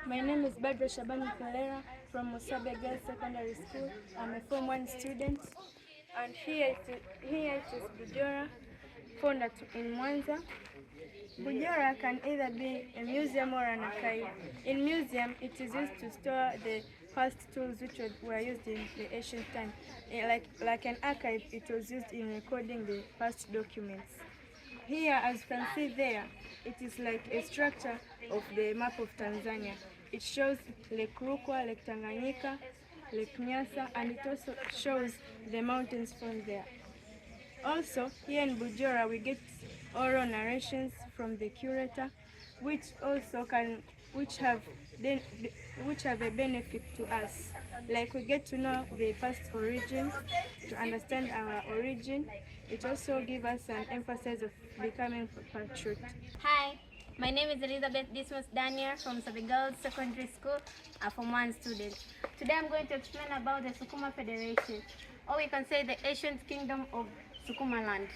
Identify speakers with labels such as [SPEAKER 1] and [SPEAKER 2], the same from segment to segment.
[SPEAKER 1] My name is Badra Shaban Kolera from Musabe Girls Secondary School. I'm a Form 1 student, and here it is Bujora, found in Mwanza. Bujora can either be a museum or an archive. In museum, it is used to store the past tools which were used in the ancient time. Like an archive, it was used in recording the past documents. Here, as you can see there, it is like a structure of the map of Tanzania. It shows Lake Rukwa, Lake Tanganyika, Lake Nyasa, and it also shows the mountains from there. Also, here in Bujora, we get oral narrations from the curator, which have a benefit to us. Like we get to know the past origin, to understand our origin. It also gives us an emphasis of becoming patriot.
[SPEAKER 2] Hi, my name is Elizabeth Dismas Daniel from Musabe Girls Secondary School, a Form 1 student. Today I'm going to explain about the Sukuma Federation, or we can say the ancient kingdom of Sukuma land.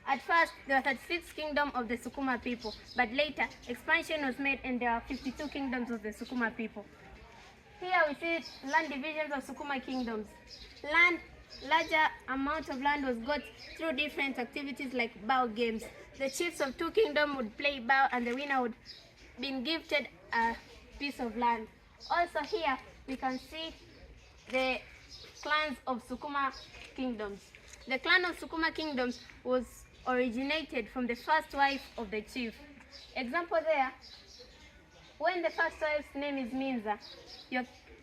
[SPEAKER 2] At first, there were 36 kingdoms of the Sukuma people, but later expansion was made and there are 52 kingdoms of the Sukuma people. Here we see land divisions of Sukuma kingdoms. Larger amount of land was got through different activities like bow games. The chiefs of two kingdoms would play bow and the winner would be gifted a piece of land. Also here we can see the clans of Sukuma kingdoms. The clan of Sukuma kingdoms was originated from the first wife of the chief. Example there, when the first wife's name is Minza,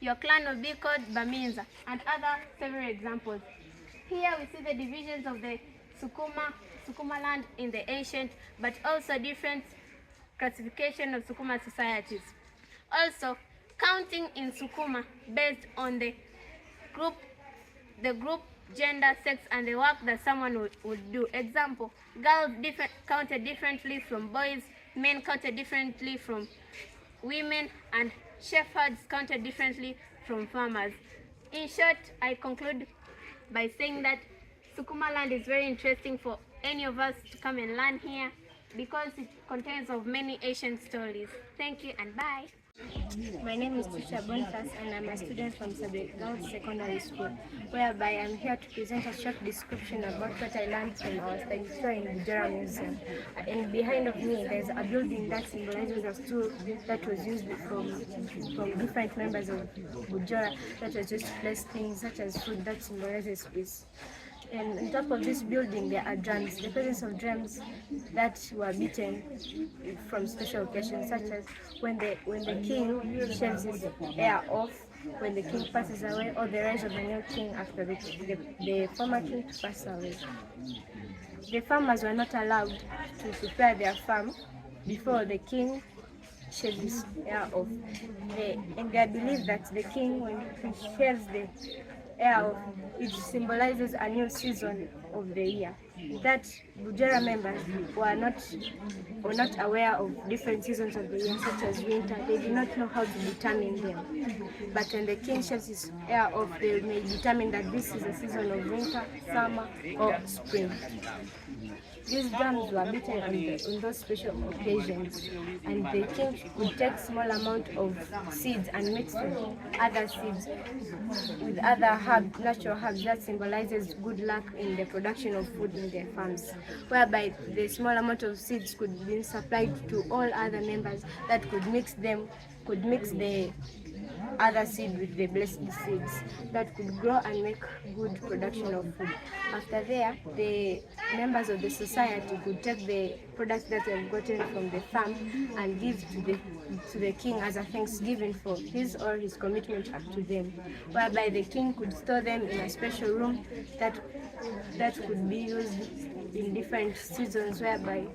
[SPEAKER 2] your clan will be called Baminza, and other several examples. Here we see the divisions of the Sukuma land in the ancient, but also different classification of Sukuma societies. Also, counting in Sukuma based on the group, gender, sex, and the work that someone would do. Example, girls counted differently from boys, men counted differently from women, and shepherds counted differently from farmers. In short, I conclude by saying that Sukuma land is very interesting for any of us to come and learn here because it contains of many ancient stories. Thank you and bye.
[SPEAKER 1] My name is Tisha Boniface and I'm a student from Musabe Girls Secondary School, whereby I'm here to present a short description about what I learned from our study tour in Bujora Museum. And behind of me there's a building that symbolizes a stool that was used from different members of Bujora that was used to place things such as food that symbolizes peace. And on top of this building there are drums, the presence of drums that were beaten from special occasions, such as when the king shaves his hair off, when the king passes away, or the rise of the new king after the former king to pass away. The farmers were not allowed to prepare their farm before the king shaves his hair off. And they believe that the king, when he shaves the hair off, it symbolizes a new season of the year. That Bujora members were not aware of different seasons of the year, such as winter. They did not know how to determine them. But when the king shaves his hair off, they may determine that this is a season of winter, summer, or spring. These drums were beaten on those special occasions, and the king would take small amount of seeds and mix with other seeds, with other natural herbs that symbolizes good luck in the production of food in their farms, whereby the small amount of seeds could be supplied to all other members that could mix the other seed with the blessed seeds that could grow and make good production of food. After there, the members of the society could take the products that they have gotten from the farm and give to the king as a thanksgiving for his or his commitment up to them, whereby the king could store them in a special room that could be used in different seasons, whereby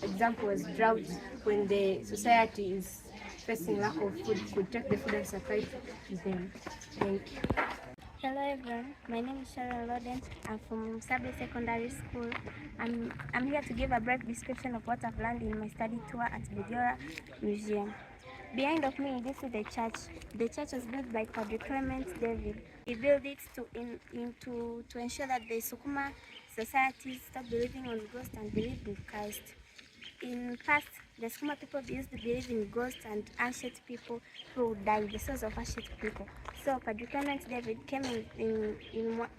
[SPEAKER 1] example was drought, when the society is facing lack of food, could take the food and supply it to them. Thank you.
[SPEAKER 3] Hello everyone, my name is Sharon Loden. I'm from Musabe Secondary School. I'm here to give a brief description of what I've learned in my study tour at Bujora Museum. Behind of me, this is the church. The church was built by Padre Clement David. He built it to ensure that the Sukuma societies stop believing on ghosts and believe in Christ. In past, the Sukuma people used to believe in ghosts and ancient people who died, the souls of ancient people. So Padre Clement David came in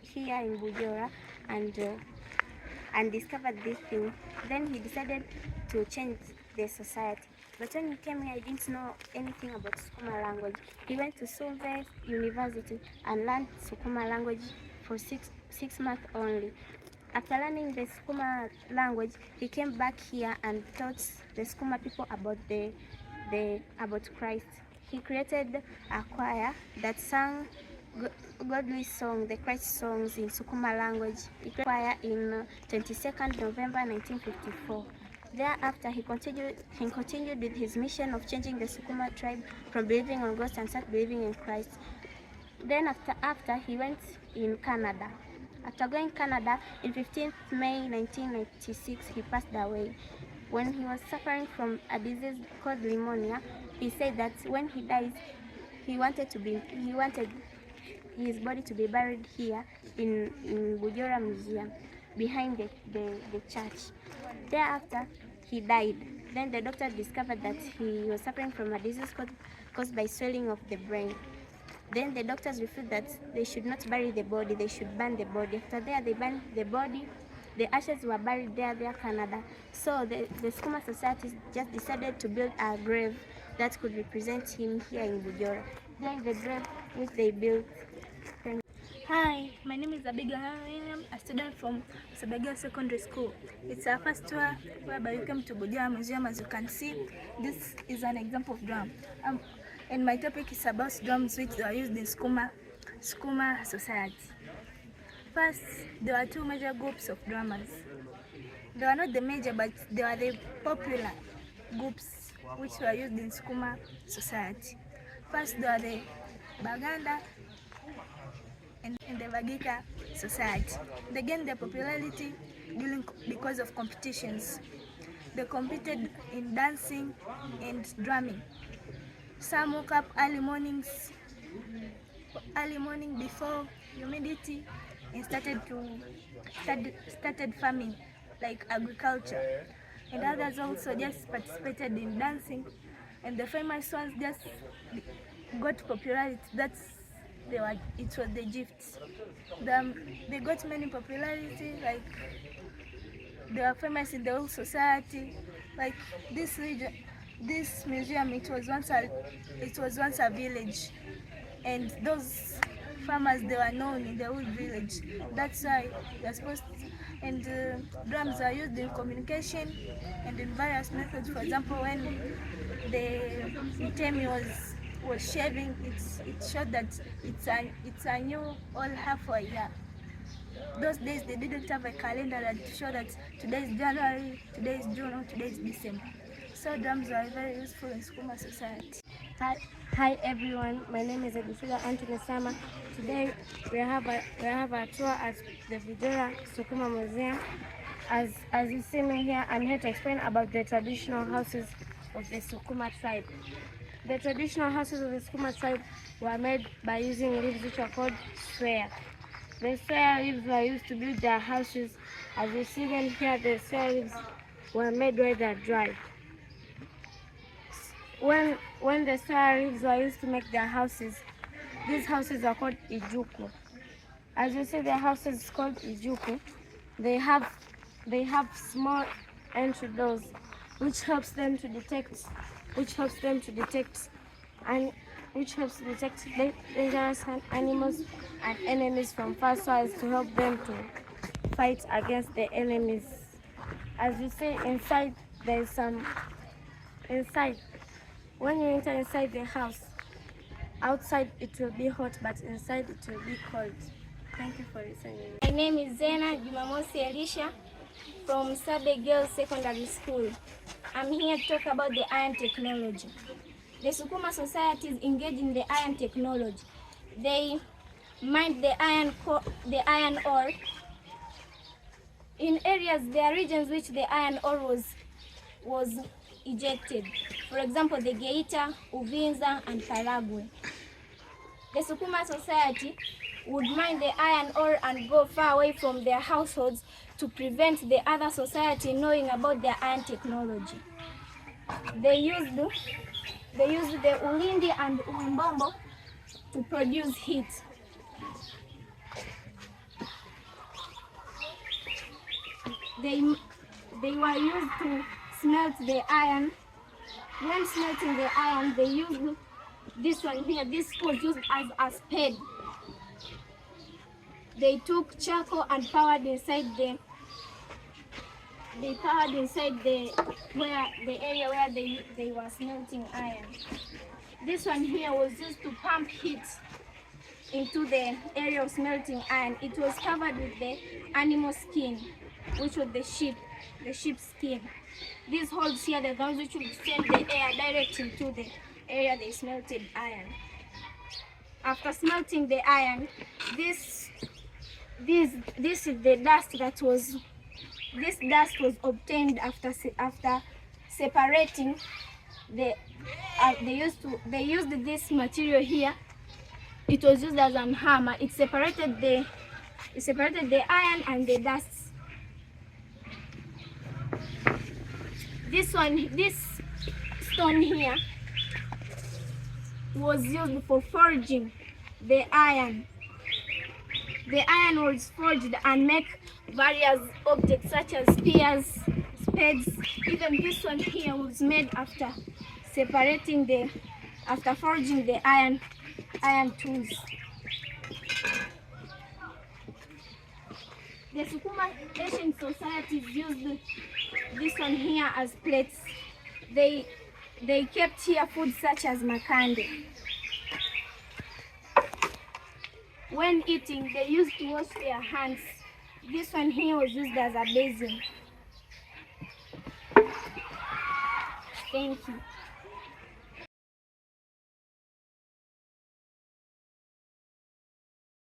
[SPEAKER 3] here in Bujumbura and discovered this thing. Then he decided to change the society. But when he came here, he didn't know anything about Sukuma language. He went to Solvay University and learned Sukuma language for six months only. After learning the Sukuma language, he came back here and taught the Sukuma people about about Christ. He created a choir that sang godly song, the Christ songs in Sukuma language. He created a choir in 22nd November 1954. Thereafter, he continued with his mission of changing the Sukuma tribe from believing on ghosts and start believing in Christ. Then after he went in Canada. After going to Canada, in 15th May 1996, he passed away. When he was suffering from a disease called pneumonia, he said that when he dies, he wanted his body to be buried here in Bujumbura Museum, behind the church. Thereafter, he died. Then the doctor discovered that he was suffering from a disease caused by swelling of the brain. Then the doctors refused that they should not bury the body, they should burn the body. After that, they burned the body. The ashes were buried there, Canada. So the Sukuma Society just decided to build a grave that could represent him here in Bujumbura. Then the grave which they built.
[SPEAKER 4] Hi, my name is Abigail, a student from Sabegel Secondary School. It's our first tour whereby we came to Bujumbura Museum. As you can see, this is an example of drum. And my topic is about drums which are used in Sukuma society. First, there are two major groups of drummers. They are not the major, but they are the popular groups which were used in Sukuma society. First, there are the Baganda and the Bagika society. They gained their popularity because of competitions. They competed in dancing and drumming. Some woke up early morning before humidity and started farming, like agriculture. And others also just participated in dancing. And the famous ones just got popularity. It was the gifts. They got many popularity, like they were famous in the whole society. Like this region. This museum, it was once a village, and those farmers, they were known in the whole village. That's why they're supposed to, and drums are used in communication and in various methods. For example, when the Mtemi was shaving, it showed that it's a new all half a year. Those days they didn't have a calendar that showed that today is January, today is June, or today is December. So drums are very useful in Sukuma society.
[SPEAKER 1] Hi everyone, my name is Edifila Anthony Sama. Today we have a tour at the Bujumbura Sukuma Museum. As you see me here, I'm here to explain about the traditional houses of the Sukuma tribe. The traditional houses of the Sukuma tribe were made by using leaves which are called swea. The swea leaves were used to build their houses. As you see them here, the swea leaves were made while they are dry. When the swea leaves were used to make their houses, these houses are called ijuku. As you see, the houses called ijuku. They have small entry doors, which helps them to detect dangerous animals and enemies from far, so as to help them to fight against the enemies. As you see inside, there is some inside. When you enter inside the house, outside it will be hot, but inside it will be cold. Thank you for listening.
[SPEAKER 2] My name is Zena Jumamosi Elisha from Sabegel Secondary School. I'm here to talk about the iron technology. The Sukuma society is engaged in the iron technology. They mine the iron ore. In areas, there are regions which the iron ore was ejected. For example, the Geita, Uvinza, and Karagwe. The Sukuma society would mine the iron ore and go far away from their households to prevent the other society knowing about their iron technology.
[SPEAKER 3] they used the Ulindi and Umbombo to produce heat. They were used to smelt the iron. When smelting the iron, they used this one here. This was used as a spade. They took charcoal and powered inside the area where they were smelting iron. This one here was used to pump heat into the area of smelting iron. It was covered with the animal skin, which was the sheep's skin. These holes here, the guns which would send the air directly into the area they smelted iron. After smelting the iron, this is the dust that was. This dust was obtained after separating the. They used this material here. It was used as a hammer. It separated the iron and the dust. This stone here was used for forging the iron. The iron was forged and make various objects such as spears, spades. Even this one here was made after forging the iron tools. The Sukuma ancient societies used this one here as plates. They kept here food such as makande. When eating, they used to wash their hands. This one here was used as a basin. Thank you.